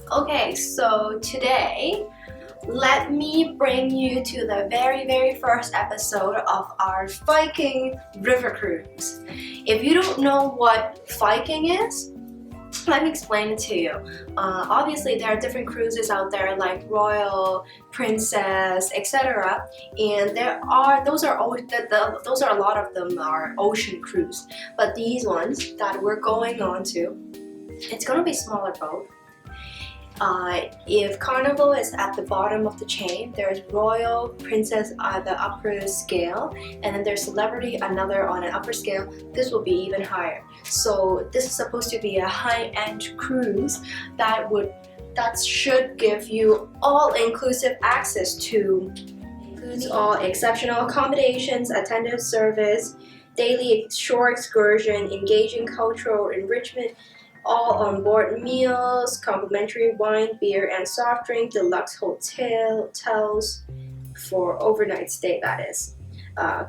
Okay, so today, let me bring you to the very first episode of our Viking river cruise. If you don't know what Viking is, let me explain it to you. Obviously, there are different cruises out there like Royal, Princess, etc. And those are a lot of them are ocean cruise. But these ones that we're going on to, it's gonna be smaller boat. If Carnival is at the bottom of the chain, there's Royal, Princess at the upper scale, and then there's Celebrity, another on an upper scale. This will be even higher. So this is supposed to be a high-end cruise that should give you all-inclusive access to all exceptional accommodations, attentive service, daily shore excursion, engaging cultural enrichment, all on-board meals, complimentary wine, beer, and soft drink, deluxe hotels for overnight stay, that is,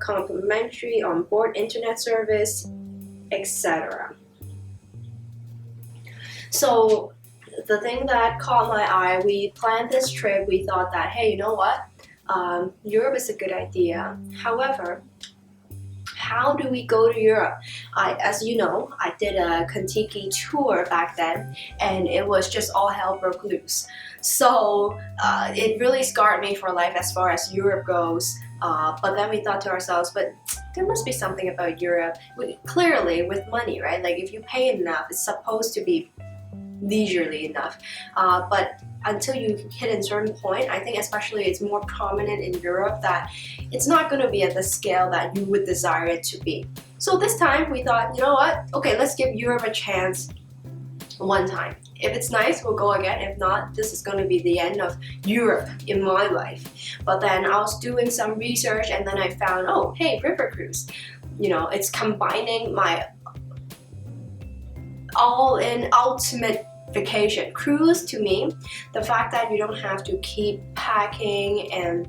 complimentary on-board internet service, etc. So the thing that caught my eye, we planned this trip, we thought that, hey, you know what, Europe is a good idea. However, how do we go to Europe? As you know, I did a Kentucky tour back then, and it was just all hell broke loose. So it really scarred me for life as far as Europe goes. But then we thought to ourselves, but there must be something about Europe. Clearly, with money, right? Like if you pay enough, it's supposed to be leisurely enough. But until you hit a certain point, I think especially it's more prominent in Europe that it's not going to be at the scale that you would desire it to be. So this time we thought, you know what? Okay, let's give Europe a chance one time. If it's nice, we'll go again. If not, this is going to be the end of Europe in my life. But then I was doing some research and then I found, oh, hey, river cruise. You know, it's combining my all-in ultimate vacation. Cruise, to me, the fact that you don't have to keep packing and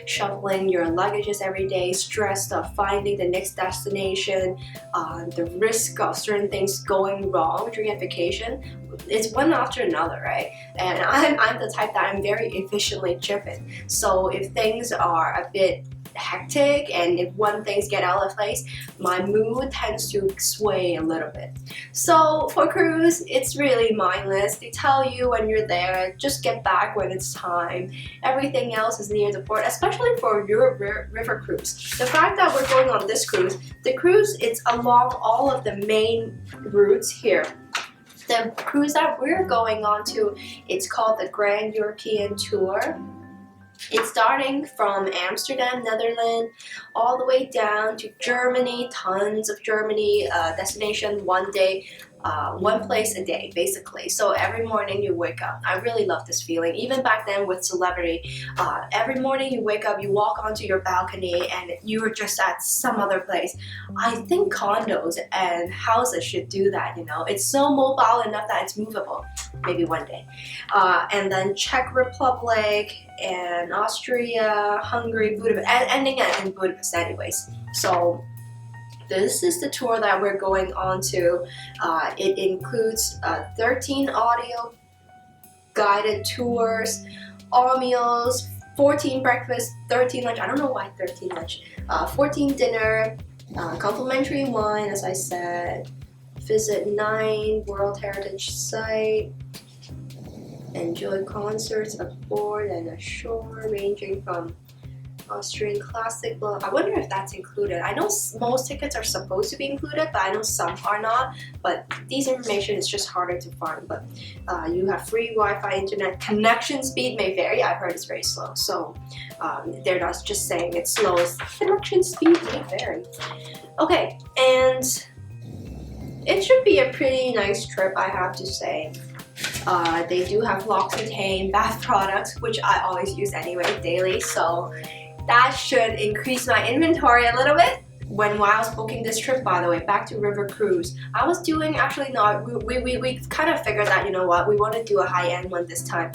shuffling your luggages every day, stressed of finding the next destination, the risk of certain things going wrong during a vacation, it's one after another, right? And I'm the type that I'm very efficiently driven. So if things are a bit hectic and if one things get out of place, my mood tends to sway a little bit. So for cruise, it's really mindless. They tell you when you're there, just get back when it's time. Everything else is near the port, especially for your river cruise. The fact that we're going on this cruise, the cruise it's along all of the main routes here. The cruise that we're going on to, it's called the Grand European Tour. It's starting from Amsterdam, Netherlands, all the way down to Germany, tons of Germany, destination one day, one place a day, basically. So every morning you wake up. I really love this feeling. Even back then with Celebrity, every morning you wake up, you walk onto your balcony and you're just at some other place. I think condos and houses should do that, you know. It's so mobile enough that it's movable. Maybe one day. And then Czech Republic and Austria, Hungary, Budapest, ending in Budapest anyways. So this is the tour that we're going on to. It includes 13 audio guided tours, all meals, 14 breakfast, 13 lunch. I don't know why 13 lunch. 14 dinner, complimentary wine, as I said. Visit 9 World Heritage Site. Enjoy concerts aboard and ashore, ranging from Austrian Classic. Well, I wonder if that's included. I know most tickets are supposed to be included, but I know some are not. But these information is just harder to find. But you have free Wi-Fi internet. Connection speed may vary. I've heard it's very slow. So they're not just saying it's slow. Connection speed may vary. Okay, and it should be a pretty nice trip, I have to say. They do have L'Occitane bath products, which I always use anyway daily, so that should increase my inventory a little bit. While I was booking this trip, by the way, back to River Cruise, I was doing, actually no, we kind of figured that, you know what, we want to do a high-end one this time.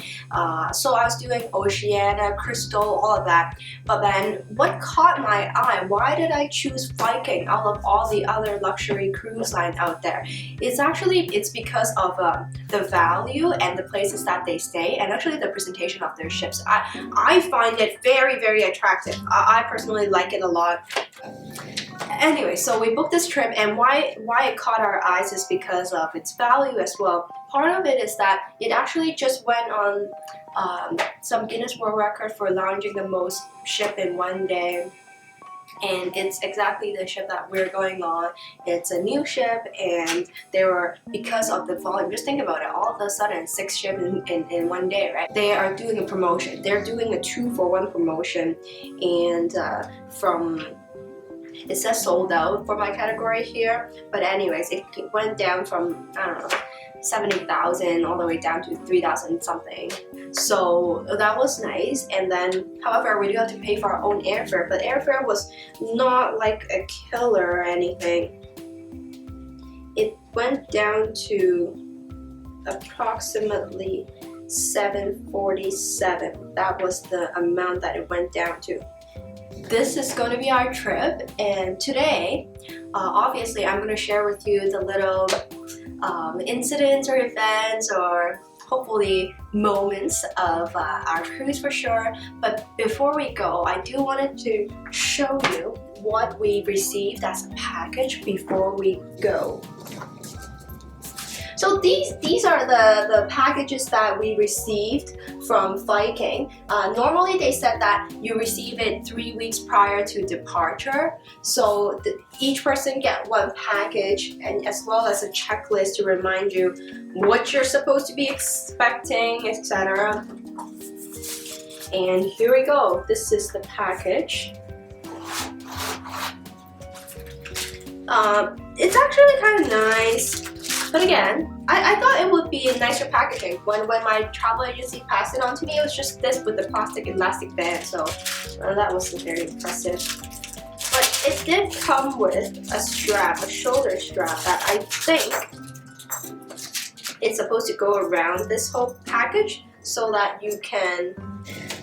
So I was doing Oceania, Crystal, all of that. But then what caught my eye, why did I choose Viking out of all the other luxury cruise lines out there? It's because of the value and the places that they stay, and actually the presentation of their ships. I find it very, very attractive. I personally like it a lot. Anyway, so we booked this trip, and why it caught our eyes is because of its value as well. Part of it is that it actually just went on some Guinness World Record for launching the most ship in one day. And it's exactly the ship that we're going on. It's a new ship, and they were, because of the volume, just think about it, all of a sudden 6 ships in one day, right? They are doing a promotion. They're doing a 2-for-1 promotion, and it says sold out for my category here, but anyways, it went down from, I don't know, 70,000 all the way down to 3,000 something. So that was nice. And then, however, we do have to pay for our own airfare, but airfare was not like a killer or anything. It went down to approximately 747. That was the amount that it went down to. This is going to be our trip, and today, obviously, I'm going to share with you the little incidents or events or hopefully moments of our cruise for sure. But before we go, I do wanted to show you what we received as a package before we go. So these are the packages that we received from Viking. Normally they said that you receive it 3 weeks prior to departure. So each person get one package, and as well as a checklist to remind you what you're supposed to be expecting, etc. And here we go. This is the package. It's actually kind of nice. But again, I thought it would be a nicer packaging. When my travel agency passed it on to me, it was just this with the plastic elastic band, so that wasn't very impressive. But it did come with a strap, a shoulder strap, that I think it's supposed to go around this whole package so that you can,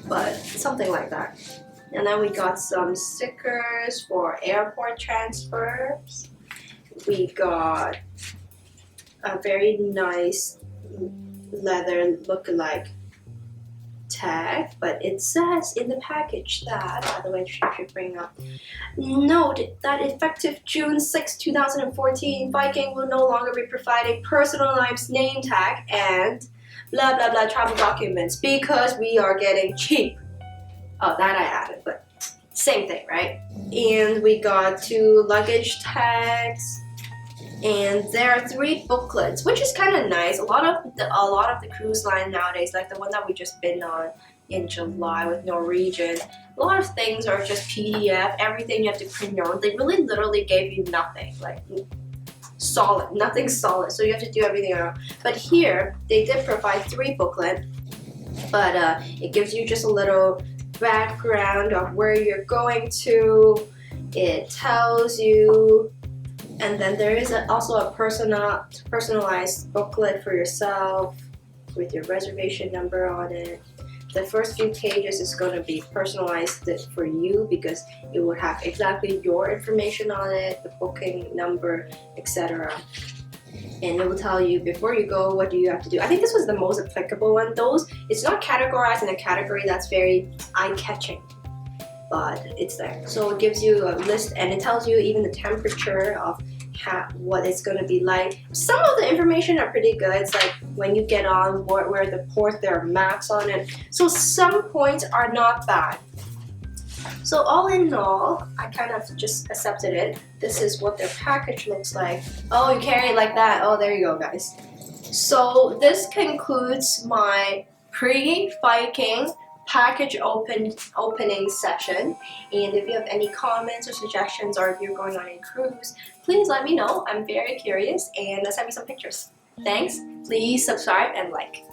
but something like that. And then we got some stickers for airport transfers. We got a very nice leather look-alike tag, but it says in the package that, by the way, I should bring up, note that effective June 6, 2014, Viking will no longer be providing personalized name tag and blah blah blah travel documents because we are getting cheap. Oh, that I added, but same thing, right? And we got 2 luggage tags. And there are 3 booklets, which is kind of nice. A lot of the cruise line nowadays, like the one that we just been on in July with Norwegian, a lot of things are just PDF. Everything you have to print your own. They really literally gave you nothing, like solid, nothing solid. So you have to do everything on your own. But here they did provide 3 booklets, but it gives you just a little background of where you're going to. It tells you. And then there is also a personalized booklet for yourself with your reservation number on it. The first few pages is going to be personalized for you because it will have exactly your information on it, the booking number, etc. And it will tell you before you go what do you have to do. I think this was the most applicable one. It's not categorized in a category that's very eye-catching, but it's there. So it gives you a list, and it tells you even the temperature of what it's going to be like. Some of the information are pretty good. It's like when you get on board, where the port, there are maps on it. So some points are not bad. So all in all, I kind of just accepted it. This is what their package looks like. Oh, you carry it like that. Oh, there you go, guys. So this concludes my pre-Viking package opening session. And if you have any comments or suggestions, or if you're going on a cruise, please let me know. I'm very curious, and send me some pictures. Thanks. Please subscribe and like.